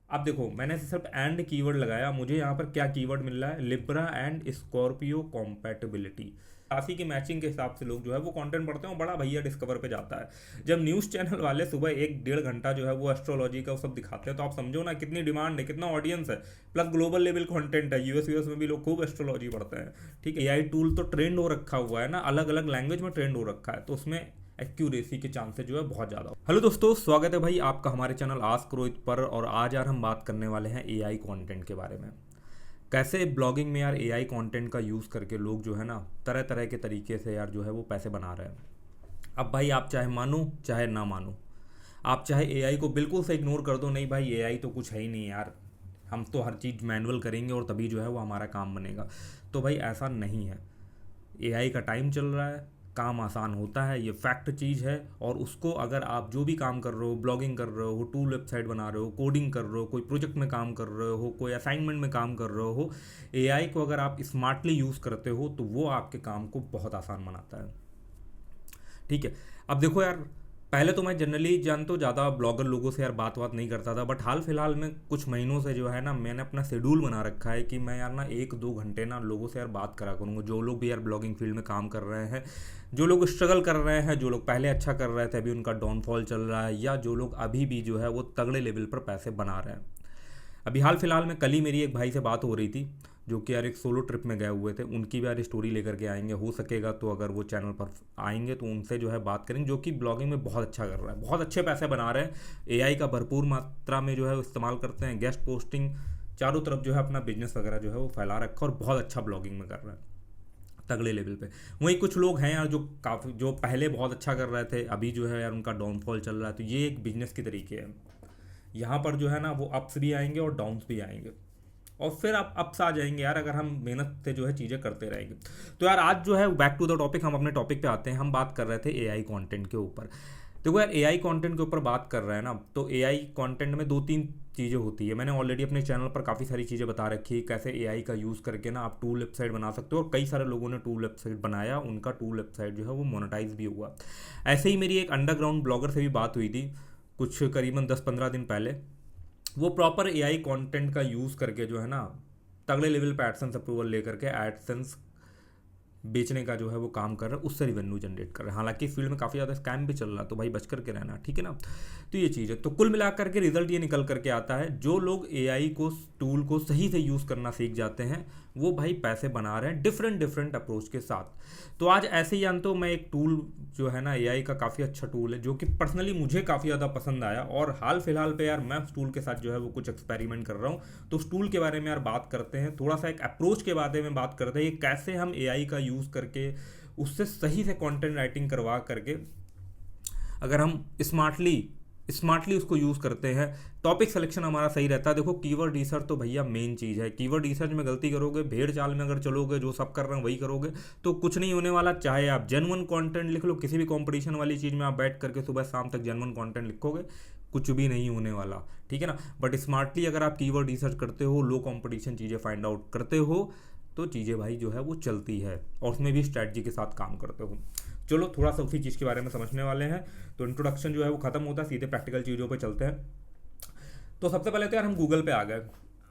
अब देखो मैंने सिर्फ एंड कीवर्ड लगाया, मुझे यहाँ पर क्या कीवर्ड मिल रहा है, लिब्रा एंड स्कॉर्पियो कॉम्पैटिबिलिटी। राशि की मैचिंग के हिसाब से लोग जो है वो कंटेंट पढ़ते हैं और बड़ा भैया डिस्कवर पे जाता है। जब न्यूज़ चैनल वाले सुबह 1 डेढ़ घंटा जो है वो एस्ट्रोलॉजी का वो सब दिखाते हैं, तो आप समझो ना कितनी डिमांड है, कितना ऑडियंस है। प्लस ग्लोबल लेवल कंटेंट है, यूएस में भी लोग खूब एस्ट्रोलॉजी पढ़ते हैं। ठीक है, एआई टूल तो ट्रेंड हो रखा हुआ है ना, अलग अलग लैंग्वेज में ट्रेंड हो रखा है, तो उसमें एक्यूरेसी के चांसेस जो है बहुत ज़्यादा। हेलो दोस्तों, स्वागत है भाई आपका हमारे चैनल आस्क रोहित पर। और आज यार हम बात करने वाले हैं एआई कंटेंट के बारे में। कैसे ब्लॉगिंग में यार एआई कंटेंट का यूज़ करके लोग जो है ना तरह तरह के तरीके से यार जो है वो पैसे बना रहे हैं। अब भाई आप चाहे मानो चाहे ना मानो, आप चाहे एआई को बिल्कुल से इग्नोर कर दो, नहीं भाई एआई तो कुछ है ही नहीं यार, हम तो हर चीज़ मैनुअल करेंगे और तभी जो है वो हमारा काम बनेगा। तो भाई ऐसा नहीं है। एआई का टाइम चल रहा है, काम आसान होता है, ये फैक्ट चीज़ है। और उसको अगर आप जो भी काम कर रहे हो, ब्लॉगिंग कर रहे हो, टूल वेबसाइट बना रहे हो, कोडिंग कर रहे हो, कोई प्रोजेक्ट में काम कर रहे हो, कोई असाइनमेंट में काम कर रहे हो, एआई को अगर आप स्मार्टली यूज़ करते हो तो वो आपके काम को बहुत आसान बनाता है। ठीक है। अब देखो यार, पहले तो मैं जनरली जानते ज़्यादा ब्लॉगर लोगों से यार बात नहीं करता था, बट हाल फिलहाल में कुछ महीनों से जो है ना मैंने अपना शेड्यूल बना रखा है कि मैं यार ना 1 2 घंटे ना लोगों से यार बात करा करूँगा, जो लोग भी यार ब्लॉगिंग फील्ड में काम कर रहे हैं, जो लोग स्ट्रगल कर रहे हैं, जो लोग पहले अच्छा कर रहे थे अभी उनका डाउनफॉल चल रहा है, या जो लोग अभी भी जो है वो तगड़े लेवल पर पैसे बना रहे हैं। अभी हाल फिलहाल में कल ही मेरी एक भाई से बात हो रही थी, जो कि यार एक सोलो ट्रिप में गए हुए थे, उनकी भी यार स्टोरी लेकर के आएंगे, हो सकेगा तो अगर वो चैनल पर आएंगे तो उनसे जो है बात करेंगे, जो कि ब्लॉगिंग में बहुत अच्छा कर रहा है, बहुत अच्छे पैसे बना रहे हैं। एआई का भरपूर मात्रा में जो है वो इस्तेमाल करते हैं, गेस्ट पोस्टिंग, चारों तरफ जो है अपना बिजनेस वगैरह जो है वो फैला रखा और बहुत अच्छा ब्लॉगिंग में कर रहा है तगड़े लेवल पे। वहीं कुछ लोग हैं यार जो काफ़ी, जो पहले बहुत अच्छा कर रहे थे, अभी जो है यार उनका डाउनफॉल चल रहा है। तो ये एक बिजनेस के तरीके हैं, यहाँ पर जो है ना वो अप्स भी आएंगे और डाउन्स भी आएंगे, और फिर आप अप्स आ जाएंगे यार अगर हम मेहनत से जो है चीज़ें करते रहेंगे। तो यार आज जो है बैक टू द टॉपिक, हम अपने टॉपिक पे आते हैं। हम बात कर रहे थे एआई कंटेंट के ऊपर। देखो यार, एआई कंटेंट के ऊपर बात कर रहे हैं ना, तो एआई कंटेंट में 2 3 चीज़ें होती है। मैंने ऑलरेडी अपने चैनल पर काफ़ी सारी चीज़ें बता रखी है, कैसे एआई का यूज़ करके ना आप टूल वेबसाइट बना सकते हो, और कई सारे लोगों ने टूल वेबसाइट बनाया, उनका टूल वेबसाइट जो है वो मोनेटाइज भी हुआ। ऐसे ही मेरी एक अंडरग्राउंड ब्लॉगर से भी बात हुई थी कुछ करीबन 10 15 दिन पहले। वो प्रॉपर एआई कंटेंट का यूज़ करके जो है ना तगड़े लेवल पे एडसेंस अप्रूवल लेकर के एडसेंस बेचने का जो है वो काम कर रहे हैं, उससे रिवेन्यू जनरेट कर रहे हैं। हालांकि इस फील्ड में काफ़ी ज़्यादा स्कैम भी चल रहा है, तो भाई बच करके रहना, ठीक है ना। तो ये चीज़ है। तो कुल मिलाकर के रिजल्ट ये निकल करके आता है, जो लोग एआई को, टूल को सही से यूज़ करना सीख जाते हैं, वो भाई पैसे बना रहे हैं डिफरेंट डिफरेंट अप्रोच के साथ। तो आज ऐसे ही जानते हो, मैं एक टूल जो है ना एआई का काफ़ी अच्छा टूल है, जो कि पर्सनली मुझे काफ़ी ज़्यादा पसंद आया, और हाल फिलहाल पे यार मैं उस टूल के साथ जो है वो कुछ एक्सपेरिमेंट कर रहा हूँ। तो उस टूल के बारे में यार बात करते हैं, थोड़ा सा एक अप्रोच के बारे में बात करते हैं, ये कैसे हम एआई का यूज़ करके उससे सही से कंटेंट राइटिंग करवा करके, अगर हम स्मार्टली स्मार्टली उसको यूज़ करते हैं, टॉपिक सिलेक्शन हमारा सही रहता है। देखो कीवर्ड रिसर्च तो भैया मेन चीज़ है। कीवर्ड रिसर्च में गलती करोगे, भेड़ चाल में अगर चलोगे, जो सब कर रहे हैं वही करोगे, तो कुछ नहीं होने वाला। चाहे आप जेन्युइन कंटेंट लिख लो, किसी भी कंपटीशन वाली चीज़ में आप बैठ करके सुबह शाम तक जेन्युइन कंटेंट लिखोगे, कुछ भी नहीं होने वाला, ठीक है ना। बट स्मार्टली अगर आप कीवर्ड रिसर्च करते हो, लो कंपटीशन चीज़ें फाइंड आउट करते हो, तो चीज़ें भाई जो है वो चलती है, और उसमें भी स्ट्रैटेजी के साथ काम करते हो। चलो थोड़ा सा उसी चीज़ के बारे में समझने वाले हैं। तो इंट्रोडक्शन जो है वो खत्म होता है, सीधे प्रैक्टिकल चीज़ों पे चलते हैं। तो सबसे पहले तो यार हम गूगल पे आ गए।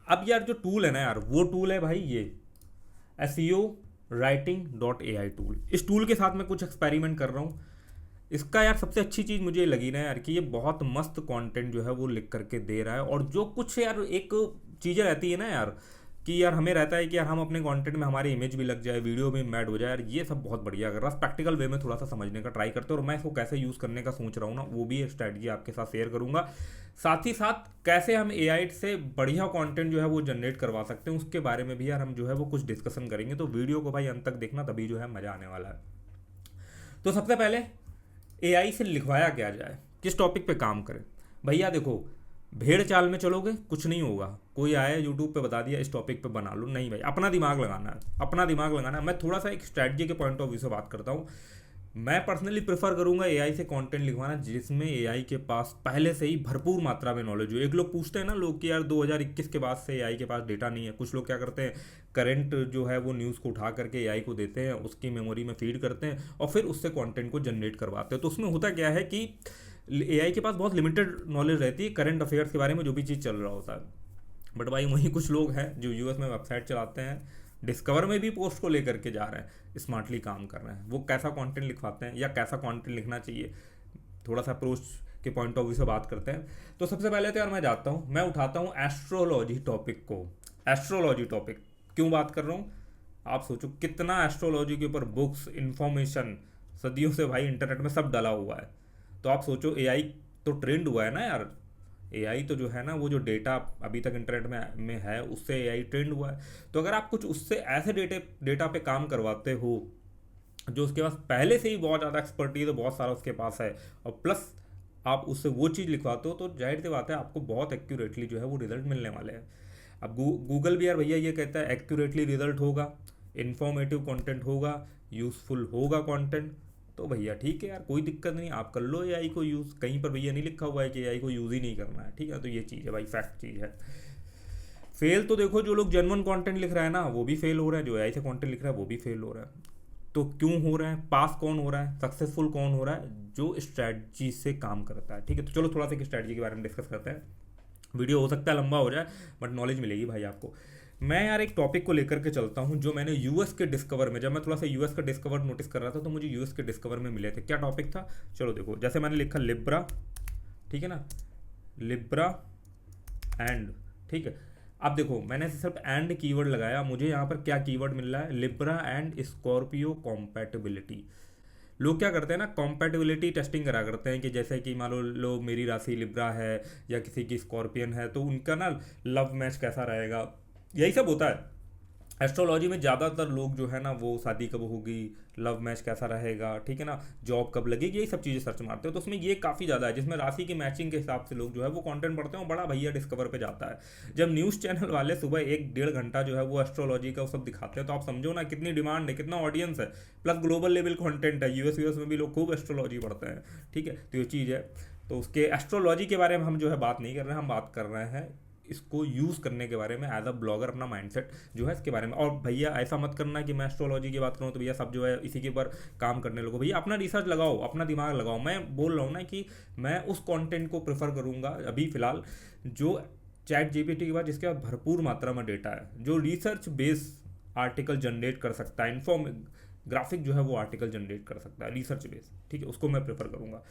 अब यार जो टूल है ना यार, वो टूल है भाई ये SEO writing dot A I tool. इस टूल के साथ मैं कुछ एक्सपेरिमेंट कर रहा हूँ। इसका यार सबसे अच्छी चीज़ मुझे ये लगी ना यार, कि ये बहुत मस्त कंटेंट जो है वो लिख करके दे रहा है। और जो कुछ यार एक चीज़ें रहती है ना यार, कि यार हमें रहता है कि यार हम अपने कंटेंट में हमारी इमेज भी लग जाए, वीडियो भी मैड हो जाए, यार ये सब बहुत बढ़िया कर रहा है। प्रैक्टिकल वे में थोड़ा सा समझने का ट्राई करते हैं, और मैं इसको कैसे यूज़ करने का सोच रहा हूँ ना, वो भी एक स्ट्रैटेजी आपके साथ शेयर करूँगा। साथ ही साथ कैसे हम एआई से बढ़िया कंटेंट जो है वो जनरेट करवा सकते हैं, उसके बारे में भी यार हम जो है वो कुछ डिस्कशन करेंगे। तो वीडियो को भाई अंत तक देखना, तभी जो है मज़ा आने वाला है। तो सबसे पहले एआई से लिखवाया क्या जाए, किस टॉपिक पे काम करें। भैया देखो, भेड़ चाल में चलोगे कुछ नहीं होगा। कोई आया यूट्यूब पे बता दिया इस टॉपिक पे बना लो, नहीं भाई, अपना दिमाग लगाना है, अपना दिमाग लगाना है। मैं थोड़ा सा एक स्ट्रैटेजी के पॉइंट ऑफ व्यू से बात करता हूँ। मैं पर्सनली प्रेफर करूंगा एआई से कंटेंट लिखवाना जिसमें एआई के पास पहले से ही भरपूर मात्रा में नॉलेज हो। एक लोग पूछते हैं ना लोग कि यार 2021 के बाद से एआई के पास डेटा नहीं है। कुछ लोग क्या करते हैं, करंट जो है वो न्यूज़ को उठा करके एआई को देते हैं, उसकी मेमोरी में फीड करते हैं और फिर उससे कंटेंट को जनरेट करवाते हैं। तो उसमें होता क्या है कि एआई के पास बहुत लिमिटेड नॉलेज रहती है करंट अफेयर्स के बारे में, जो भी चीज़ चल रहा होता है। बट भाई वहीं कुछ लोग हैं जो यूएस में वेबसाइट चलाते हैं, डिस्कवर में भी पोस्ट को लेकर के जा रहे हैं, स्मार्टली काम कर रहे हैं। वो कैसा कंटेंट लिखवाते हैं या कैसा कंटेंट लिखना चाहिए, थोड़ा सा अप्रोच के पॉइंट ऑफ व्यू से बात करते हैं। तो सबसे पहले तो यार मैं उठाता हूँ एस्ट्रोलॉजी टॉपिक को। एस्ट्रोलॉजी टॉपिक क्यों बात कर रहा हूँ, आप सोचो कितना एस्ट्रोलॉजी के ऊपर बुक्स, इंफॉर्मेशन सदियों से भाई इंटरनेट में सब डाला हुआ है। तो आप सोचो एआई तो ट्रेंड हुआ है ना यार, एआई तो जो है ना, वो जो डेटा अभी तक इंटरनेट में है उससे एआई ट्रेंड हुआ है। तो अगर आप कुछ उससे ऐसे डेटा पे काम करवाते हो जो उसके पास पहले से ही बहुत ज़्यादा एक्सपर्टीज है, बहुत सारा उसके पास है, और प्लस आप उससे वो चीज़ लिखवाते हो, तो जाहिर सी बात है आपको बहुत एक्यूरेटली जो है वो रिजल्ट मिलने वाले हैं। अब गूगल भी यार भैया ये कहता है एक्यूरेटली रिजल्ट होगा, इन्फॉर्मेटिव कंटेंट होगा, यूज़फुल होगा कंटेंट। तो भैया ठीक है यार, कोई दिक्कत नहीं, आप कर लो एआई को यूज़। कहीं पर भैया नहीं लिखा हुआ है कि एआई को यूज़ ही नहीं करना है, ठीक है। तो ये चीज़ है भाई, फैक्ट चीज़ है। फेल तो देखो, जो लोग जेन्युइन कंटेंट लिख रहा है ना वो भी फेल हो रहा है, जो एआई से कंटेंट लिख रहा है वो भी फेल हो रहा है। तो क्यों हो रहा है, पास कौन हो रहा है, सक्सेसफुल कौन हो रहा है, जो स्ट्रैटी से काम करता है, ठीक है। तो चलो थोड़ा सा एक स्ट्रैटी के बारे में डिस्कस करते हैं। वीडियो हो सकता है लंबा हो जाए, बट नॉलेज मिलेगी भाई आपको। मैं यार एक टॉपिक को लेकर के चलता हूँ जो मैंने यूएस के डिस्कवर में, जब मैं थोड़ा सा यूएस का डिस्कवर नोटिस कर रहा था तो मुझे यूएस के डिस्कवर में मिले थे। क्या टॉपिक था, चलो देखो। जैसे मैंने लिखा लिब्रा, ठीक है ना, लिब्रा एंड, ठीक है। अब देखो मैंने सिर्फ एंड कीवर्ड लगाया, मुझे यहाँ पर क्या कीवर्ड मिल रहा है, लिब्रा एंड स्कॉर्पियो कॉम्पैटिबिलिटी। लोग क्या करते हैं ना, कॉम्पैटिबिलिटी टेस्टिंग करा करते हैं कि जैसे कि मान लो मेरी राशि लिब्रा है या किसी की स्कॉर्पियन है, तो उनका ना लव मैच कैसा रहेगा, यही सब होता है। एस्ट्रोलॉजी में ज़्यादातर लोग जो है ना वो शादी कब होगी, लव मैच कैसा रहेगा, ठीक है ना, जॉब कब लगेगी, यही सब चीज़ें सर्च मारते हो। तो उसमें ये काफ़ी ज़्यादा है, जिसमें राशि की मैचिंग के हिसाब से लोग जो है वो कंटेंट पढ़ते हैं, बड़ा भैया डिस्कवर पे जाता है। जब न्यूज़ चैनल वाले सुबह 1-1.5 घंटा जो है वो एस्ट्रोलॉजी का वो सब दिखाते हैं, तो आप समझो ना कितनी डिमांड है, कितना ऑडियंस है। प्लस ग्लोबल लेवल कॉन्टेंट है, यूएस में भी लोग खूब एस्ट्रोलॉजी पढ़ते हैं, ठीक है। तो ये चीज़ है। तो उसके एस्ट्रोलॉजी के बारे में हम जो है बात नहीं कर रहे हैं, हम बात कर रहे हैं इसको यूज़ करने के बारे में, एज अ ब्लॉगर अपना माइंडसेट जो है इसके बारे में। और भैया ऐसा मत करना कि मैं एस्ट्रोलॉजी की बात करूँ तो भैया सब जो है इसी के ऊपर काम करने लगो। भैया अपना रिसर्च लगाओ, अपना दिमाग लगाओ। मैं बोल रहा हूँ ना कि मैं उस कंटेंट को प्रेफर करूँगा अभी फ़िलहाल जो चैट जीपीटी के बाद जिसके पास भरपूर मात्रा में डेटा है, जो रिसर्च बेस आर्टिकल जनरेट कर सकता है, ग्राफिक जो है वो आर्टिकल जनरेट कर सकता है रिसर्च बेस, ठीक है, उसको मैं प्रेफर करूँगा।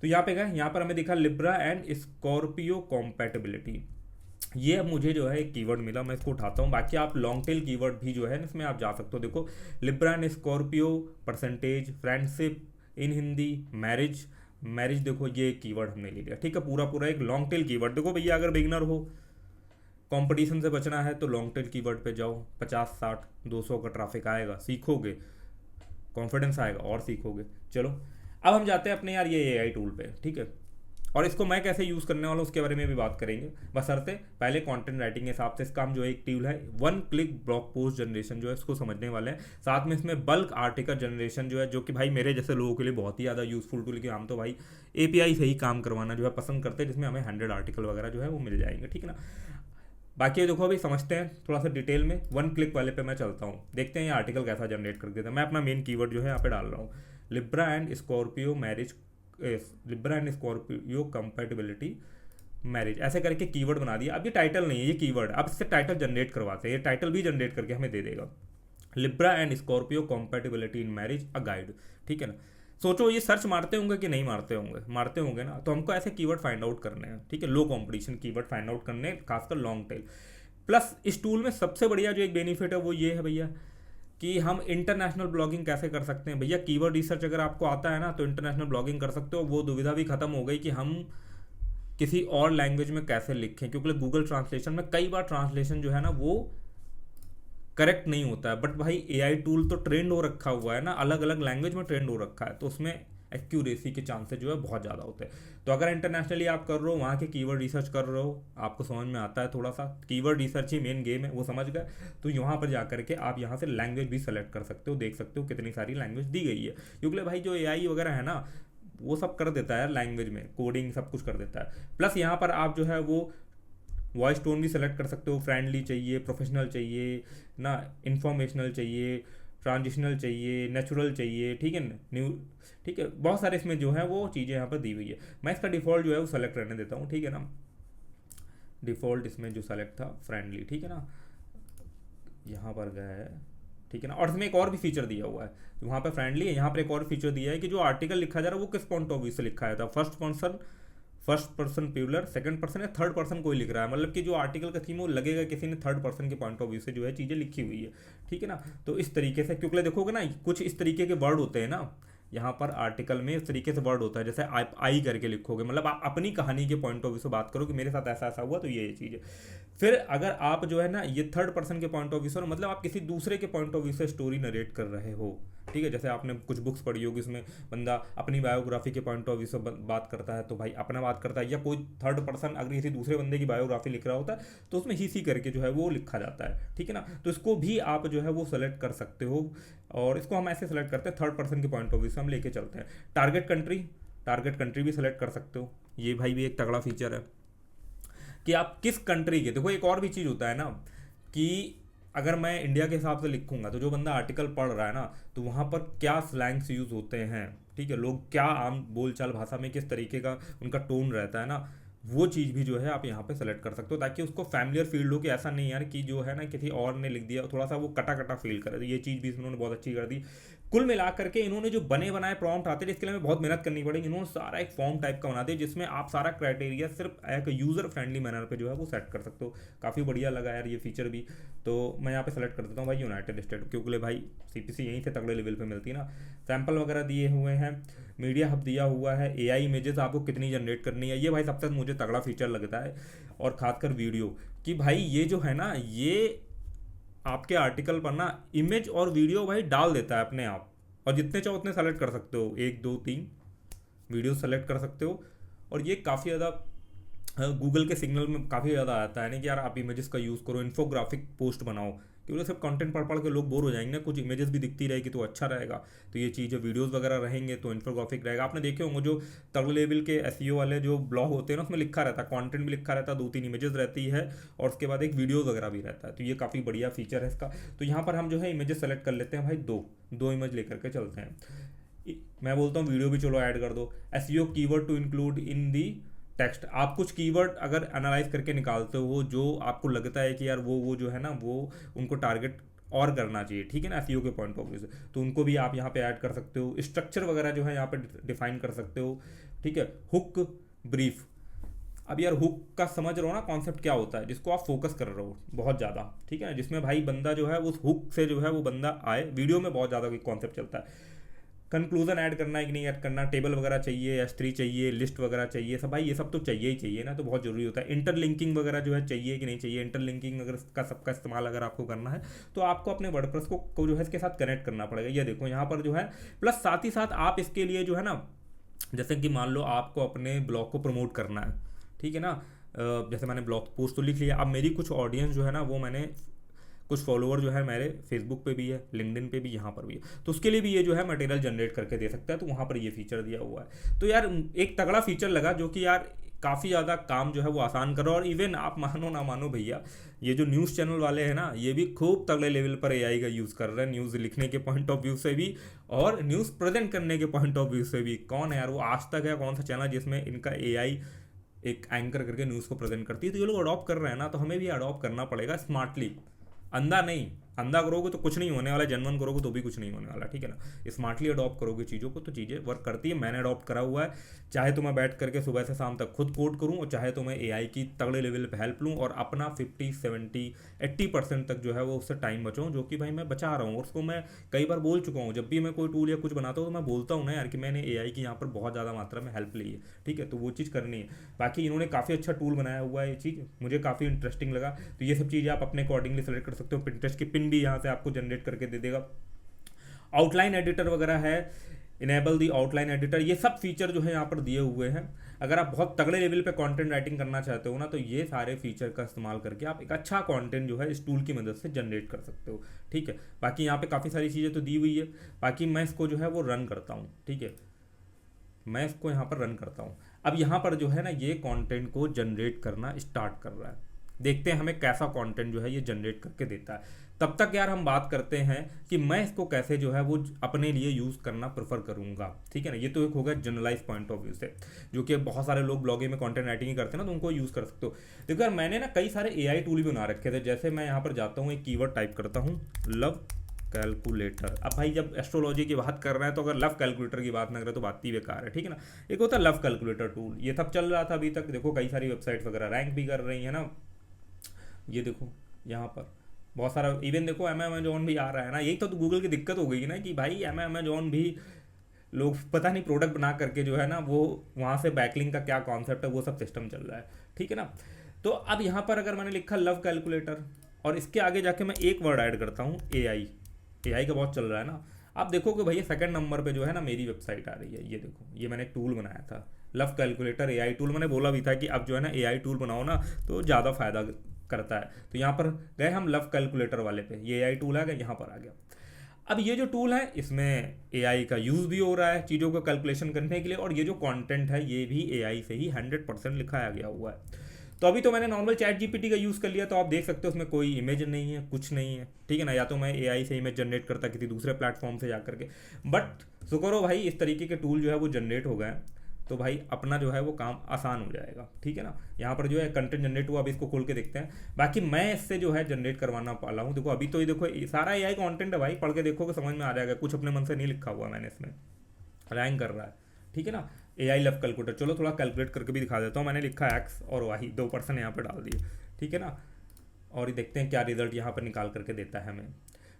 तो यहाँ पे गए, यहाँ पर हमें दिखा लिब्रा एंड स्कॉर्पियो कॉम्पैटिबिलिटी। ये अब मुझे जो है एक कीवर्ड मिला, मैं इसको उठाता हूँ। बाकी आप लॉन्ग टेल कीवर्ड भी जो है इसमें आप जा सकते हो। देखो Libra and Scorpio, percentage, friendship in Hindi, marriage, देखो ये कीवर्ड हमने ले लिया, ठीक है। पूरा पूरा एक लॉन्ग टेल कीवर्ड। देखो भैया अगर बिगिनर हो, कंपटीशन से बचना है तो लॉन्ग टेल कीवर्ड पे जाओ। 50-60-200 का ट्रैफिक आएगा, सीखोगे, कॉन्फिडेंस आएगा और सीखोगे। चलो अब हम जाते हैं अपने यार ये एआई टूल पे, ठीक है। और इसको मैं कैसे यूज़ करने वाला हूँ उसके बारे में भी बात करेंगे, बशर्ते पहले कंटेंट राइटिंग के हिसाब से इसका हम जो एक टूल है 1 क्लिक ब्लॉग पोस्ट जनरेशन जो है इसको समझने वाले हैं। साथ में इसमें बल्क आर्टिकल जनरेशन जो है, जो कि भाई मेरे जैसे लोगों के लिए बहुत ही ज़्यादा यूजफुल टूल, कि हम तो भाई एपीआई से ही काम करवाना जो है पसंद करते हैं, जिसमें हमें 100 आर्टिकल वगैरह जो है वो मिल जाएंगे, ठीक है ना। बाकी देखो अभी समझते हैं थोड़ा सा डिटेल में। 1 क्लिक वाले पे मैं चलता हूँ, देखते हैं ये आर्टिकल कैसा जनरेट कर देता है। मैं अपना मेन कीवर्ड जो है यहाँ पे डाल रहा हूँ, Libra and Scorpio marriage, Libra and Scorpio compatibility marriage, ऐसे करके कीवर्ड बना दिया। अब ये टाइटल नहीं है, ये कीवर्ड। अब इससे टाइटल जनरेट करवाते हैं, ये टाइटल भी जनरेट करके हमें दे देगा, Libra and Scorpio compatibility in marriage a guide, ठीक है ना। सोचो ये सर्च मारते होंगे कि नहीं मारते होंगे, मारते होंगे ना। तो हमको ऐसे कीवर्ड फाइंड आउट करने हैं, ठीक है, लो कॉम्पिटिशन कीवर्ड फाइंड आउट करने हैं, खासकर लॉन्ग टेल। प्लस इस टूल में सबसे बढ़िया जो एक बेनिफिट है वो ये है भैया कि हम इंटरनेशनल ब्लॉगिंग कैसे कर सकते हैं। भैया कीवर्ड रिसर्च अगर आपको आता है ना तो इंटरनेशनल ब्लॉगिंग कर सकते हो। वो दुविधा भी खत्म हो गई कि हम किसी और लैंग्वेज में कैसे लिखें, क्योंकि गूगल ट्रांसलेशन में कई बार ट्रांसलेशन जो है ना वो करेक्ट नहीं होता है। बट भाई एआई टूल तो ट्रेंड हो रखा हुआ है ना, अलग अलग लैंग्वेज में ट्रेंड हो रखा है, तो उसमें एक्यूरेसी के चांसेस जो है बहुत ज़्यादा होते हैं। तो अगर इंटरनेशनली आप कर रहे हो, वहाँ के कीवर्ड रिसर्च कर रहे हो, आपको समझ में आता है थोड़ा सा, कीवर्ड रिसर्च ही मेन गेम है, वो समझ गए, तो यहाँ पर जा करके आप यहाँ से लैंग्वेज भी सेलेक्ट कर सकते हो, देख सकते हो कितनी सारी लैंग्वेज दी गई है। क्योंकि भाई जो एआई वगैरह है ना वो सब कर देता है लैंग्वेज में, कोडिंग सब कुछ कर देता है। प्लस यहाँ पर आप जो है वो वॉइस टोन भी सेलेक्ट कर सकते हो, फ्रेंडली चाहिए, प्रोफेशनल चाहिए ना, इन्फॉर्मेशनल चाहिए, ट्रांजिशनल चाहिए, नेचुरल चाहिए, ठीक है ना, न्यू, ठीक है, बहुत सारे इसमें जो है वो चीज़ें यहाँ पर दी हुई है। मैं इसका डिफ़ॉल्ट जो है वो सेलेक्ट करने देता हूँ, ठीक है ना, डिफ़ॉल्ट इसमें जो सेलेक्ट था फ्रेंडली, ठीक है ना, यहाँ पर गया है, ठीक है ना। और इसमें एक और भी फीचर दिया हुआ है, वहाँ पे फ्रेंडली है, यहाँ पर एक और फीचर दिया है कि जो आर्टिकल लिखा जा रहा है वो किस पॉइंट ऑफ व्यू से लिखा है था, first person plural, second person या थर्ड पर्सन कोई लिख रहा है, मतलब कि जो आर्टिकल का थीम वो लगेगा किसी ने थर्ड पर्सन के पॉइंट ऑफ व्यू से जो है चीज़ें लिखी हुई है, ठीक है ना। तो इस तरीके से, क्योंकि देखोगे ना कुछ इस तरीके के वर्ड होते हैं ना, यहाँ पर आर्टिकल में इस तरीके से वर्ड होता है, जैसे आप आई करके लिखोगे, मतलब आप अपनी कहानी के पॉइंट ऑफ व्यू से बात करो कि मेरे साथ ऐसा ऐसा हुआ, तो ये चीज़ है। फिर अगर आप जो है ना ये थर्ड पर्सन के पॉइंट ऑफ व्यू से, मतलब आप किसी दूसरे के पॉइंट ऑफ व्यू से स्टोरी नरेट कर रहे हो, ठीक है, जैसे आपने कुछ बुक्स पढ़ी होगी, इसमें बंदा अपनी बायोग्राफी के पॉइंट ऑफ व्यू से बात करता है, तो भाई अपना बात करता है, या कोई थर्ड पर्सन अगर किसी दूसरे बंदे की बायोग्राफी लिख रहा होता है तो उसमें ही सी करके जो है वो लिखा जाता है, ठीक है ना। तो इसको भी आप जो है वो सेलेक्ट कर सकते हो, और इसको हम ऐसे सेलेक्ट करते हैं थर्ड पर्सन के पॉइंट ऑफ व्यू से हम लेके चलते हैं। टारगेट कंट्री भी सेलेक्ट कर सकते हो, ये भाई भी एक तगड़ा फीचर है कि आप किस कंट्री के, देखो एक और भी चीज़ होता है ना कि अगर मैं इंडिया के हिसाब से लिखूंगा तो जो बंदा आर्टिकल पढ़ रहा है ना, तो वहाँ पर क्या स्लैंग्स यूज़ होते हैं, ठीक है, लोग क्या आम बोलचाल भाषा में किस तरीके का उनका टोन रहता है ना, वो चीज़ भी जो है आप यहाँ पे सेलेक्ट कर सकते हो, ताकि उसको फैमिलियर फील हो कि ऐसा नहीं यार कि जो है ना किसी और ने लिख दिया, थोड़ा सा वो कटा कटा फील करे। तो ये चीज़ भी इन्होंने बहुत अच्छी कर दी। कुल मिलाकर के इन्होंने जो बने बनाए प्रॉम्प्ट आते हैं, इसके लिए हमें बहुत मेहनत करनी पड़ेगी, इन्होंने सारा एक फॉर्म टाइप का बना दिया जिसमें आप सारा क्राइटेरिया सिर्फ एक यूज़र फ्रेंडली मैनर पे जो है वो सेट कर सकते हो। काफ़ी बढ़िया लगा यार ये फीचर भी। तो मैं यहाँ पे सेलेक्ट कर देता हूँ भाई यूनाइटेड स्टेट, क्योंकि भाई सीपीसी यहीं से तगड़े लेवल पे मिलती है ना। सैंपल वगैरह दिए हुए हैं, मीडिया हब दिया हुआ है, एआई इमेजेस आपको कितनी जनरेट करनी है, ये भाई सबसे मुझे तगड़ा फीचर लगता है। और खासकर वीडियो कि भाई ये जो है ना ये आपके आर्टिकल पर ना इमेज और वीडियो भाई डाल देता है अपने आप, और जितने चाहो उतने सेलेक्ट कर सकते हो, 1 2 3 वीडियो सेलेक्ट कर सकते हो। और ये काफ़ी ज़्यादा गूगल के सिग्नल में काफ़ी ज़्यादा आता है ना कि यार आप इमेजेस का यूज़ करो, इन्फोग्राफिक पोस्ट बनाओ, क्योंकि सब कंटेंट पढ़ पढ़ के लोग बोर हो जाएंगे ना, कुछ इमेजेस भी दिखती रहेगी तो अच्छा रहेगा। तो ये चीज़ है, वीडियोस वगैरह रहेंगे तो इन्फोग्राफिक रहेगा। आपने देखे होंगे जो तगड़े लेवल के एसईओ वाले जो ब्लॉग होते हैं ना, उसमें लिखा रहता है, कंटेंट भी लिखा रहता है, 2 3 इमेजेस रहती है और उसके बाद एक वीडियोस वगैरह भी रहता है। तो ये काफ़ी बढ़िया फीचर है इसका। तो यहाँ पर हम जो है इमेजेस सेलेक्ट कर लेते हैं भाई, दो इमेज लेकर के चलते हैं। मैं बोलता हूँ वीडियो भी चलो ऐड कर दो। SEO keyword to include in the text, आप कुछ कीवर्ड अगर एनालाइज करके निकालते हो जो आपको लगता है कि यार वो जो है ना वो उनको टारगेट और करना चाहिए, ठीक है ना, एसईओ के पॉइंट ऑफ व्यू से, तो उनको भी आप यहाँ पे ऐड कर सकते हो। स्ट्रक्चर वगैरह जो है यहाँ पे डिफाइन कर सकते हो, ठीक है। हुक, ब्रीफ, अब यार हुक का समझ रहे हो ना कॉन्सेप्ट क्या होता है, जिसको आप फोकस कर रहे हो बहुत ज़्यादा, ठीक है ना, जिसमें भाई बंदा जो है उस हुक से जो है वो बंदा आए। वीडियो में बहुत ज़्यादा कॉन्सेप्ट चलता है, कंक्लूजन ऐड करना है कि नहीं ऐड करना, टेबल वगैरह चाहिए, S3 चाहिए, लिस्ट वगैरह चाहिए, सब भाई ये सब तो चाहिए ही चाहिए ना, तो बहुत जरूरी होता है। इंटरलिंकिंग वगैरह जो है चाहिए कि नहीं चाहिए, इंटरलिंकिंग अगर का सबका इस्तेमाल अगर आपको करना है तो आपको अपने वर्डप्रेस को जो है इसके साथ कनेक्ट करना पड़ेगा। ये देखो यहाँ पर जो है, प्लस साथ ही साथ आप इसके लिए जो है ना, जैसे कि मान लो आपको अपने ब्लॉग को प्रमोट करना है, ठीक है ना, जैसे मैंने ब्लॉग पोस्ट तो लिख लिया, अब मेरी कुछ ऑडियंस जो है ना वो मैंने कुछ फॉलोअर जो है मेरे फेसबुक पे भी है, लिंक्डइन पे भी, यहाँ पर भी है, तो उसके लिए भी ये जो है मटेरियल जनरेट करके दे सकता है, तो वहाँ पर ये फीचर दिया हुआ है। तो यार एक तगड़ा फीचर लगा जो कि यार काफ़ी ज़्यादा काम जो है वो आसान कर रहा है। और इवन आप मानो ना मानो भैया, ये जो न्यूज़ चैनल वाले हैं ना ये भी खूब तगड़े लेवल पर एआई का यूज़ कर रहे हैं, न्यूज़ लिखने के पॉइंट ऑफ व्यू से भी और न्यूज़ प्रेजेंट करने के पॉइंट ऑफ व्यू से भी। कौन है यार, वो आज तक है कौन सा चैनल जिसमें इनका एआई एक एंकर करके न्यूज़ को प्रेजेंट करती है। तो ये लोग अडॉप्ट कर रहे हैं ना, तो हमें भी अडॉप्ट करना पड़ेगा स्मार्टली। अंधा नहीं, अंधा करोगे तो कुछ नहीं होने वाला, जनवन करोगे तो भी कुछ नहीं होने वाला, ठीक है ना। स्मार्टली अडॉप्ट करोगे चीज़ों को तो चीज़ें वर्क करती है। मैंने अडॉप्ट करा हुआ है, चाहे तो मैं बैठ करके सुबह से शाम तक खुद कोड करूँ और चाहे तो मैं एआई की तगड़े लेवल पे हेल्प लूँ और अपना 50 70 80% तक जो है वो उससे टाइम बचाऊँ, जो कि भाई मैं बचा रहा हूँ। और उसको मैं कई बार बोल चुका हूँ, जब भी मैं कोई टूल या कुछ बनाता हूँ तो मैं बोलता हूँ ना यार कि मैंने एआई की यहाँ पर बहुत ज़्यादा मात्रा में हेल्प ली है, ठीक है, तो वो चीज़ करनी है। बाकी इन्होंने काफ़ी अच्छा टूल बनाया हुआ है, ये चीज़ मुझे काफ़ी इंटरेस्टिंग लगा। तो ये सब चीज़ें आप अपने अकॉर्डिंगली सेलेक्ट कर सकते हो। पिंटरेस्ट की पिन भी यहाँ से आपको जनरेट करके दे देगा। आउटलाइन एडिटर वगैरह है, इनेबल दी आउटलाइन एडिटर, ये सब फीचर जो है यहाँ पर दिए हुए हैं। अगर आप बहुत तगड़े लेवल पे कंटेंट राइटिंग करना चाहते हो ना, तो ये सारे फीचर का इस्तेमाल करके आप एक अच्छा कंटेंट जो है इस टूल की मदद से जनरेट कर सकते हो, ठीक है। बाकी यहाँ पे काफ़ी सारी चीज़ें तो दी हुई है। बाकी मैं इसको जो है वो रन करता हूँ, ठीक है, मैं इसको यहाँ पर रन करता हूँ। अब यहाँ पर जो है ना ये कंटेंट को जनरेट करना स्टार्ट कर रहा है। देखते हैं हमें कैसा कंटेंट जो है ये जनरेट करके देता है। तब तक यार हम बात करते हैं कि मैं इसको कैसे जो है वो अपने लिए यूज़ करना प्रेफर करूँगा, ठीक है ना। ये तो एक होगा जनरलाइज पॉइंट ऑफ व्यू से, जो कि बहुत सारे लोग ब्लॉगिंग में कंटेंट राइटिंग ही करते हैं ना, तो उनको यूज़ कर सकते हो। देखो यार मैंने ना कई सारे एआई टूल भी बना रखे थे। जैसे मैं यहाँ पर जाता हूँ, एक कीवर्ड टाइप करता हूँ, लव कैलकुलेटर। अब भाई जब एस्ट्रोलॉजी की बात कर रहे हैं तो अगर लव कैलकुलेटर की बात ना करें तो बात ही बेकार है, ठीक है ना। एक होता है लव कैलकुलेटर टूल, ये तब चल रहा था अभी तक, देखो कई सारी वेबसाइट वगैरह रैंक भी कर रही है ना। ये देखो यहाँ पर बहुत सारा, इवन देखो अमेजोन भी आ रहा है ना। यही तो गूगल की दिक्कत हो गई ना कि भाई अमेजोन भी लोग पता नहीं प्रोडक्ट बना करके जो है ना वो वहाँ से बैकलिंक का क्या कॉन्सेप्ट है वो सब सिस्टम चल रहा है, ठीक है ना। तो अब यहाँ पर अगर मैंने लिखा लव कैलकुलेटर और इसके आगे जाके मैं एक वर्ड ऐड करता हूँ एआई, एआई का बहुत चल रहा है ना। आप देखो कि भैया सेकंड नंबर पे जो है ना मेरी वेबसाइट आ रही है। ये देखो, ये मैंने टूल बनाया था लव कैलकुलेटर एआई टूल। मैंने बोला भी था कि अब जो है ना एआई टूल बनाओ ना तो ज़्यादा फायदा करता है। तो यहाँ पर गए हम लव कैलकुलेटर वाले पे, ये एआई टूल आ गया, यहाँ पर आ गया। अब ये जो टूल है इसमें एआई का यूज़ भी हो रहा है चीज़ों को कैलकुलेशन करने के लिए, और ये जो कंटेंट है ये भी एआई से ही 100% लिखाया गया हुआ है। तो अभी तो मैंने नॉर्मल चैट जीपीटी का यूज़ कर लिया, तो आप देख सकते हो उसमें कोई इमेज नहीं है, कुछ नहीं है, ठीक है ना। या तो मैं एआई से इमेज जनरेट करता किसी दूसरे प्लेटफॉर्म से जाकर के, बट शुक्र हो भाई इस तरीके के टूल जो है वो जनरेट हो गए, तो भाई अपना जो है वो काम आसान हो जाएगा, ठीक है ना। यहाँ पर जो है कंटेंट जनरेट हुआ, अभी इसको खोल के देखते हैं। बाकी मैं इससे जो है जनरेट करवाना वाला हूँ। देखो अभी तो ये देखो सारा एआई कंटेंट है भाई, पढ़ के देखो कि समझ में आ जाएगा, कुछ अपने मन से नहीं लिखा हुआ मैंने इसमें, रैंक कर रहा है, ठीक है ना। एआई लव कैलकुलेटर, चलो थोड़ा कैलकुलेट करके भी दिखा देता हूँ। मैंने लिखा एक्स और वाई 2% यहाँ पर डाल दिए, ठीक है ना। और ये देखते हैं क्या रिजल्ट यहाँ पर निकाल करके देता है हमें,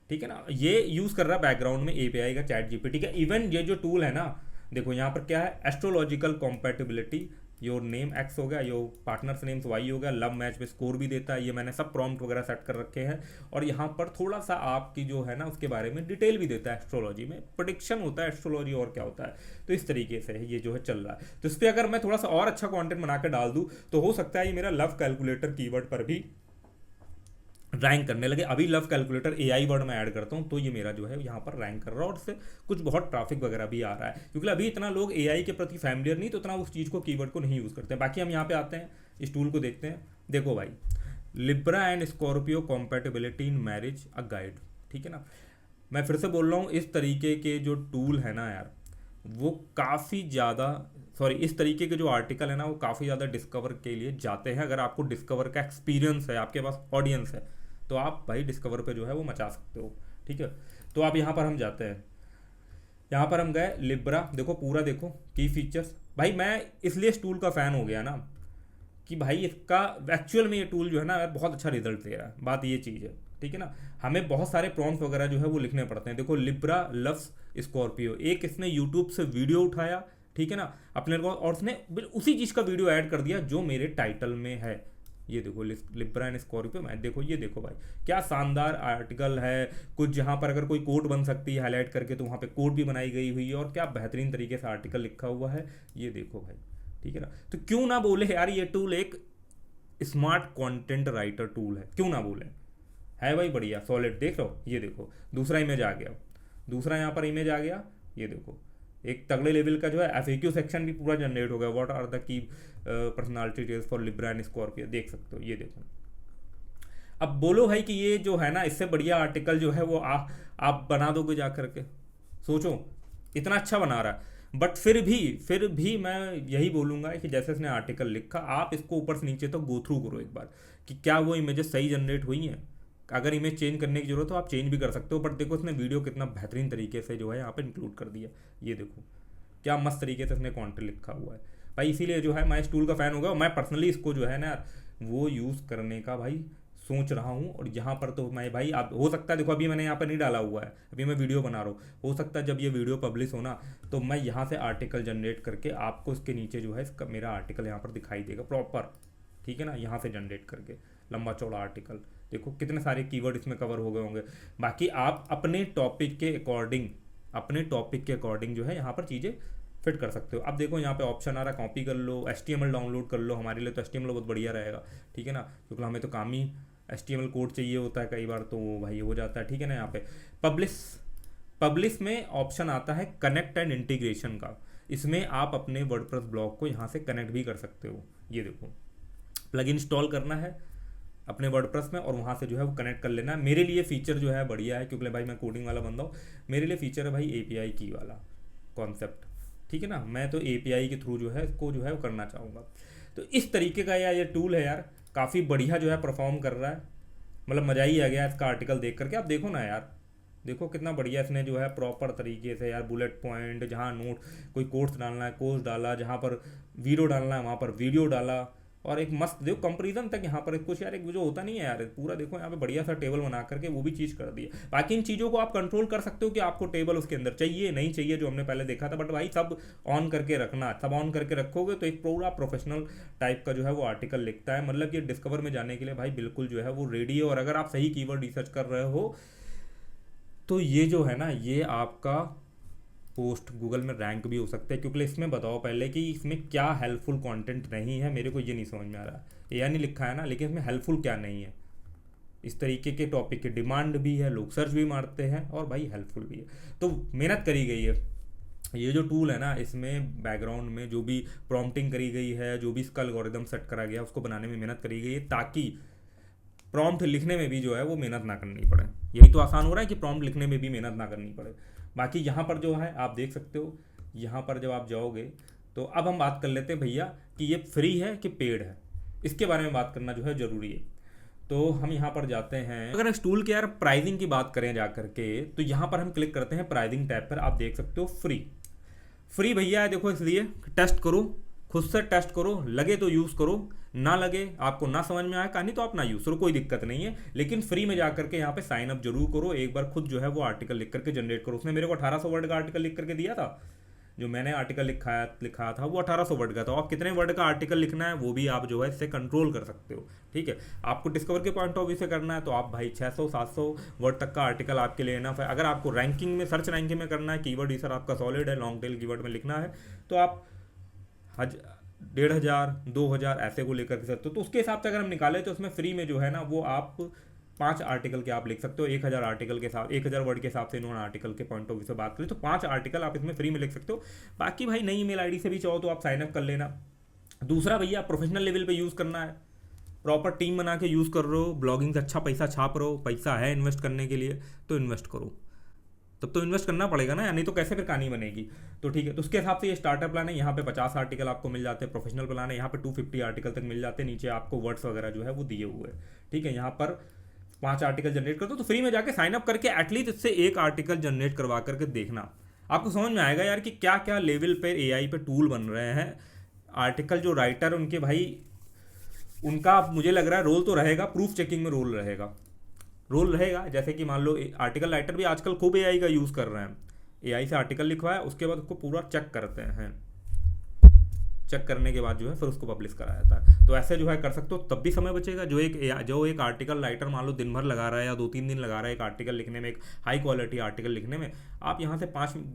ठीक है ना। ये यूज़ कर रहा है बैकग्राउंड में एपीआई का चैट जीपीटी का। इवन ये जो टूल है ना, देखो यहाँ पर क्या है, astrological compatibility, your name x हो गया, योर पार्टनर्स नेम्स वाई हो गया, लव मैच में स्कोर भी देता है। ये मैंने सब प्रॉम्प्ट वगैरह सेट कर रखे हैं, और यहाँ पर थोड़ा सा आपकी जो है ना उसके बारे में डिटेल भी देता है। एस्ट्रोलॉजी में प्रेडिक्शन होता है, एस्ट्रोलॉजी और क्या होता है। तो इस तरीके से ये जो है चल रहा है। तो इस पर अगर मैं थोड़ा सा और अच्छा कॉन्टेंट बना कर डाल दूँ तो हो सकता है ये मेरा लव कैलकुलेटर कीवर्ड पर भी रैंक करने लगे। अभी लव कैलकुलेटर एआई वर्ड में ऐड करता हूँ तो ये मेरा जो है यहाँ पर रैंक कर रहा है, और उससे कुछ बहुत ट्रैफिक वगैरह भी आ रहा है, क्योंकि अभी इतना लोग एआई के प्रति फैमिलियर नहीं, तो इतना उस चीज़ को कीवर्ड को नहीं यूज़ करते हैं। बाकी हम यहाँ पे आते हैं, इस टूल को देखते हैं। देखो भाई, Libra and Scorpio compatibility in marriage a guide, ठीक है ना। मैं फिर से बोल रहा हूँ, इस तरीके के जो टूल है ना यार वो काफ़ी ज़्यादा, सॉरी इस तरीके के जो आर्टिकल है ना वो काफ़ी ज़्यादा डिस्कवर के लिए जाते हैं। अगर आपको डिस्कवर का एक्सपीरियंस है, आपके पास ऑडियंस है, तो आप भाई डिस्कवर पे जो है वो मचा सकते हो, ठीक है। तो आप यहाँ पर हम जाते हैं, यहाँ पर हम गए लिब्रा, देखो पूरा देखो की फीचर्स। भाई मैं इसलिए इस टूल का फ़ैन हो गया ना कि भाई इसका एक्चुअल में ये टूल जो है ना यार बहुत अच्छा रिजल्ट दे रहा है। बात ये चीज़ है, ठीक है ना। हमें बहुत सारे प्रॉम्प्ट वगैरह जो है वो लिखने पड़ते हैं। देखो लिब्रा लव्स स्कॉर्पियो, एक इसने यूट्यूब से वीडियो उठाया, ठीक है ना, अपने को, और उसने उसी चीज़ का वीडियो ऐड कर दिया जो मेरे टाइटल में है। ये देखो लिब्रा एंड स्कॉर्पियो, मैं देखो ये देखो भाई क्या शानदार आर्टिकल है। कुछ जहाँ पर अगर कोई कोड बन सकती है हाईलाइट करके तो वहाँ पे कोड भी बनाई गई हुई है, और क्या बेहतरीन तरीके से आर्टिकल लिखा हुआ है, ये देखो भाई, ठीक है ना। तो क्यों ना बोले यार ये टूल एक स्मार्ट कंटेंट राइटर टूल है, क्यों ना बोले, है भाई बढ़िया सॉलिड। देख लो ये देखो दूसरा इमेज आ गया, दूसरा यहाँ पर इमेज आ गया, ये देखो एक तगड़े लेवल का जो है एफएक्यू सेक्शन भी पूरा जनरेट हो गया। What are the key personality details for Libra and Scorpio, देख सकते हो, ये देखो। अब बोलो भाई कि ये जो है ना इससे बढ़िया आर्टिकल जो है वो आप बना दोगे जा करके, सोचो इतना अच्छा बना रहा है। बट फिर भी मैं यही बोलूँगा कि जैसे इसने आर्टिकल लिखा, आप इसको ऊपर से नीचे तो गो थ्रू करो एक बार कि क्या वो इमेजेस सही जनरेट हुई हैं। अगर इमेज चेंज करने की जरूरत हो आप चेंज भी कर सकते हो, बट देखो इसने वीडियो कितना बेहतरीन तरीके से जो है यहाँ पे इंक्लूड कर दिया। ये देखो क्या मस्त तरीके से इसने कंटेंट लिखा हुआ है भाई। इसीलिए जो है मैं इस टूल का फ़ैन हो गया। मैं पर्सनली इसको जो है ना वो यूज़ करने का भाई सोच रहा हूँ। और यहाँ पर तो मैं भाई, आप हो सकता है देखो अभी मैंने यहाँ पर नहीं डाला हुआ है, अभी मैं वीडियो बना रहा हूँ, हो सकता है जब ये वीडियो पब्लिश होना तो मैं यहाँ से आर्टिकल जनरेट करके आपको इसके नीचे जो है इसका मेरा आर्टिकल यहाँ पर दिखाई देगा प्रॉपर, ठीक है ना। यहाँ से जनरेट करके लंबा चौड़ा आर्टिकल, देखो कितने सारे कीवर्ड इसमें कवर हो गए होंगे। बाकी आप अपने टॉपिक के अकॉर्डिंग जो है यहाँ पर चीज़ें फिट कर सकते हो। अब देखो यहाँ पे ऑप्शन आ रहा है कॉपी कर लो, HTML डाउनलोड कर लो। हमारे लिए तो HTML बहुत बढ़िया रहेगा, ठीक है ना, क्योंकि हमें तो काम ही HTML कोड चाहिए होता है कई बार, तो भाई हो जाता है, ठीक है ना। यहाँ पे पब्लिश में ऑप्शन आता है कनेक्ट एंड इंटीग्रेशन का, इसमें आप अपने वर्डप्रेस ब्लॉग को यहाँ से कनेक्ट भी कर सकते हो। ये देखो प्लग इंस्टॉल करना है, अपने वर्डप्रेस में और वहाँ से जो है वो कनेक्ट कर लेना। मेरे लिए फीचर जो है बढ़िया है, क्योंकि भाई मैं कोडिंग वाला बंदा हूँ। मेरे लिए फीचर है भाई एपीआई की वाला कॉन्सेप्ट, ठीक है ना। मैं तो एपीआई के थ्रू जो है इसको जो है वो करना चाहूँगा। तो इस तरीके का यार ये टूल है यार, काफ़ी बढ़िया जो है परफॉर्म कर रहा है। मतलब मज़ा ही आ गया इसका आर्टिकल देख करके। आप देखो ना यार, देखो कितना बढ़िया इसने जो है प्रॉपर तरीके से यार बुलेट पॉइंट, जहाँ नोट कोई कोट्स डालना है कोट्स डाला, जहाँ पर वीडियो डालना है वहाँ पर वीडियो डाला, और एक मस्त देखो कंपैरिजन तक यहाँ पर कुछ यार एक जो होता नहीं है यार पूरा, देखो यहाँ पे बढ़िया सा टेबल बना करके वो भी चीज़ कर दिया। बाकी इन चीज़ों को आप कंट्रोल कर सकते हो कि आपको टेबल उसके अंदर चाहिए नहीं चाहिए, जो हमने पहले देखा था। बट भाई सब ऑन करके रखना, सब ऑन करके रखोगे तो एक पूरा प्रोफेशनल टाइप का जो है वो आर्टिकल लिखता है। मतलब कि डिस्कवर में जाने के लिए भाई बिल्कुल जो है वो रेडी है। और अगर आप सही कीवर्ड रिसर्च कर रहे हो तो ये जो है ना ये आपका पोस्ट गूगल में रैंक भी हो सकता है। क्योंकि इसमें बताओ पहले कि इसमें क्या हेल्पफुल कंटेंट नहीं है, मेरे को ये नहीं समझ में आ रहा। ये नहीं लिखा है ना, लेकिन इसमें हेल्पफुल क्या नहीं है। इस तरीके के टॉपिक की डिमांड भी है, लोग सर्च भी मारते हैं, और भाई हेल्पफुल भी है। तो मेहनत करी गई है। ये जो टूल है ना इसमें बैकग्राउंड में जो भी प्रॉम्प्टिंग करी गई है, जो भी इसका एल्गोरिदम सेट करा गया उसको बनाने में मेहनत करी गई है, ताकि प्रॉम्प्ट लिखने में भी जो है वो मेहनत ना करनी पड़े। यही तो आसान हो रहा है कि प्रॉम्प्ट लिखने में भी मेहनत ना करनी पड़े। बाकी यहाँ पर जो है आप देख सकते हो, यहाँ पर जब आप जाओगे तो अब हम बात कर लेते हैं भैया कि ये फ्री है कि पेड है, इसके बारे में बात करना जो है ज़रूरी है। तो हम यहाँ पर जाते हैं, अगर इस टूल के यार प्राइसिंग की बात करें जा करके, तो यहाँ पर हम क्लिक करते हैं प्राइसिंग टैब पर। आप देख सकते हो फ्री भैया है, देखो इसलिए टेस्ट करो, खुद से टेस्ट करो, लगे तो यूज़ करो, ना लगे आपको ना समझ में आया कहानी तो आप ना यूज़ करो, कोई दिक्कत नहीं है। लेकिन फ्री में जाकर के यहाँ पे साइन अप जरूर करो, एक बार खुद जो है वो आर्टिकल लिख करके जनरेट करो। उसने मेरे को 1800 वर्ड का आर्टिकल लिख करके दिया था। जो मैंने आर्टिकल लिखा था वो 1800 वर्ड का था। आप कितने वर्ड का आर्टिकल लिखना है वो भी आप जो है इससे कंट्रोल कर सकते हो, ठीक है। आपको डिस्कवर के पॉइंट ऑफ व्यू से करना है तो आप भाई 600-700 वर्ड तक का आर्टिकल आपके लिए इनफ है। अगर आपको रैंकिंग में, सर्च रैंकिंग में करना है, कीवर्ड रिसर्च आपका सॉलिड है, लॉन्ग टेल कीवर्ड में लिखना है, तो आप 1500-2000 ऐसे को लेकर के सकते हो। तो उसके हिसाब से अगर हम निकालें तो उसमें फ्री में जो है ना वो आप 5 आर्टिकल के आप लिख सकते हो। 1000 आर्टिकल के साथ 1000 वर्ड के हिसाब से इन्होंने आर्टिकल के पॉइंट ऑफ व्यू से बात करी, तो 5 आर्टिकल आप इसमें फ्री में लिख सकते हो। बाकी भाई नई ईमेल आईडी से भी चाहो तो आप साइन अप कर लेना। दूसरा भैया प्रोफेशनल लेवल पे यूज़ करना है, प्रॉपर टीम बना के यूज़ कर रहे हो, ब्लॉगिंग से अच्छा पैसा छाप रहे हो, पैसा है इन्वेस्ट करने के लिए तो इन्वेस्ट करो। तब तो इन्वेस्ट करना पड़ेगा ना, नहीं तो कैसे फिर कहानी बनेगी। तो ठीक है, तो उसके हिसाब से ये स्टार्टर प्लान है। यहाँ पे 50 आर्टिकल आपको मिल जाते हैं। प्रोफेशनल प्लान है, यहाँ पे 250 आर्टिकल तक मिल जाते हैं। नीचे आपको वर्ड्स वगैरह जो है वो दिए हुए हैं, ठीक है। यहाँ पर 5 आर्टिकल जनरेट कर दो, तो फ्री में जाके साइन अप करके एटलीस्ट इससे एक आर्टिकल जनरेट करवा करके देखना, आपको समझ में आएगा यार कि क्या क्या लेवल पे एआई पे टूल बन रहे हैं। आर्टिकल जो राइटर उनके भाई उनका मुझे लग रहा है रोल तो रहेगा, प्रूफ चेकिंग में रोल रहेगा। जैसे कि मान लो आर्टिकल राइटर भी आजकल खूब एआई का यूज़ कर रहे हैं। एआई से आर्टिकल लिखवाया, उसके बाद उसको पूरा चेक करते हैं, चेक करने के बाद जो है फिर उसको पब्लिश करा जाता है। तो ऐसे जो है कर सकते हो, तब भी समय बचेगा। जो एक आर्टिकल राइटर मान लो दिन भर लगा रहा है या 2-3 दिन लगा रहा है एक आर्टिकल लिखने में, एक हाई क्वालिटी आर्टिकल लिखने में, आप यहाँ से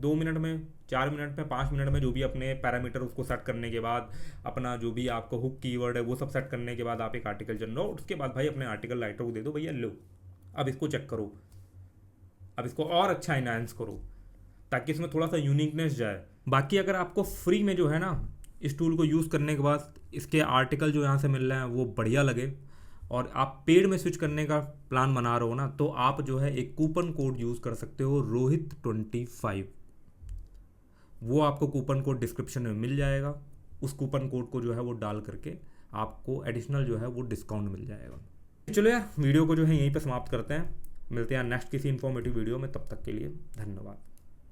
2 मिनट में, 4 मिनट में, 5 मिनट में जो भी अपने पैरामीटर उसको सेट करने के बाद, अपना जो भी आपको हुक कीवर्ड है वो सब सेट करने के बाद आप एक आर्टिकल जनरेट, उसके बाद भाई अपने आर्टिकल राइटर को दे दो, भैया लो अब इसको चेक करो, अब इसको और अच्छा इनहांस करो ताकि इसमें थोड़ा सा यूनिकनेस जाए। बाकी अगर आपको फ्री में जो है ना इस टूल को यूज़ करने के बाद इसके आर्टिकल जो यहाँ से मिल रहे हैं वो बढ़िया लगे और आप पेड में स्विच करने का प्लान बना रहे हो ना, तो आप जो है एक कूपन कोड यूज़ कर सकते हो, रोहित25। वो आपको कूपन कोड डिस्क्रिप्शन में मिल जाएगा। उस कूपन कोड को जो है वो डाल करके आपको एडिशनल जो है वो डिस्काउंट मिल जाएगा। चलो यार वीडियो को जो है यहीं पे समाप्त करते हैं, मिलते हैं नेक्स्ट किसी इन्फॉर्मेटिव वीडियो में, तब तक के लिए धन्यवाद।